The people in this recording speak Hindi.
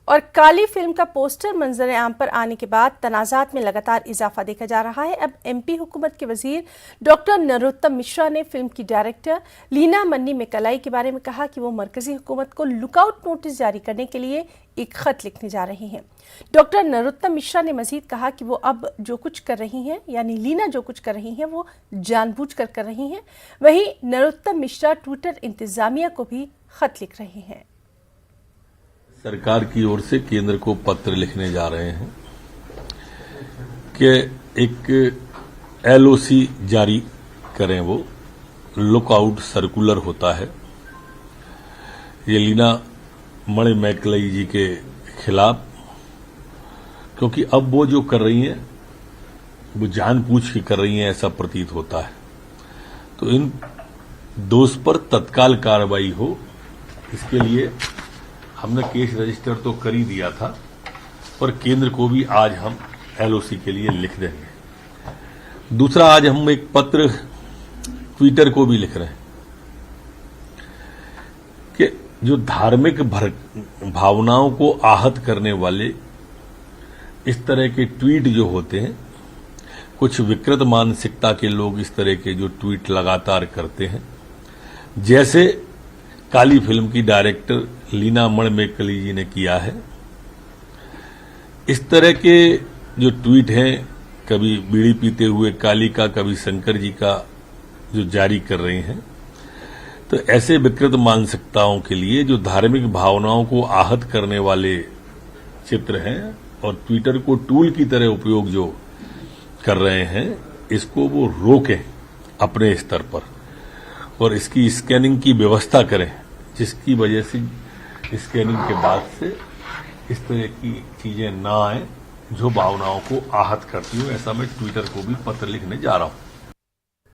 और काली फिल्म का पोस्टर मंजर आम पर आने के बाद तनाज़ात में लगातार इजाफा देखा जा रहा है। अब एमपी हुकूमत के वजीर डॉक्टर नरोत्तम मिश्रा ने फिल्म की डायरेक्टर लीना मन्नी मेकलाई के बारे में कहा कि वो मरकजी हुकूमत को लुकआउट नोटिस जारी करने के लिए एक खत लिखने जा रही हैं। डॉक्टर नरोत्तम मिश्रा ने मजीद कहा कि वो अब जो कुछ कर रही हैं, यानी लीना जो कुछ कर रही हैं, वो जानबूझकर कर रही हैं। वहीं नरोत्तम मिश्रा ट्विटर इंतजामिया को भी खत लिख रहे हैं। सरकार की ओर से केंद्र को पत्र लिखने जा रहे हैं कि एक एलओसी जारी करें। वो लुकआउट सर्कुलर होता है ये लीना मणि मेकलाई जी के खिलाफ, क्योंकि अब वो जो कर रही हैं वो जानबूझ के कर रही हैं, ऐसा प्रतीत होता है। तो इन दोष पर तत्काल कार्रवाई हो, इसके लिए हमने केस रजिस्टर तो कर ही दिया था, पर केंद्र को भी आज हम एलओसी के लिए लिख देंगे। दूसरा, आज हम एक पत्र ट्विटर को भी लिख रहे हैं कि जो धार्मिक भावनाओं को आहत करने वाले इस तरह के ट्वीट जो होते हैं, कुछ विकृत मानसिकता के लोग इस तरह के जो ट्वीट लगातार करते हैं, जैसे काली फिल्म की डायरेक्टर लीना मणि मेकलाई जी ने किया है, इस तरह के जो ट्वीट हैं, कभी बीड़ी पीते हुए काली का, कभी शंकर जी का जो जारी कर रहे हैं, तो ऐसे विकृत मानसिकताओं के लिए जो धार्मिक भावनाओं को आहत करने वाले चित्र हैं और ट्विटर को टूल की तरह उपयोग जो कर रहे हैं, इसको वो रोकें अपने स्तर पर और इसकी स्कैनिंग की व्यवस्था करें, जिसकी वजह से स्कैनिंग के बाद से इस तरह की चीजें ना आए जो भावनाओं को आहत करती हूं। ऐसा मैं ट्विटर को भी पत्र लिखने जा रहा हूं।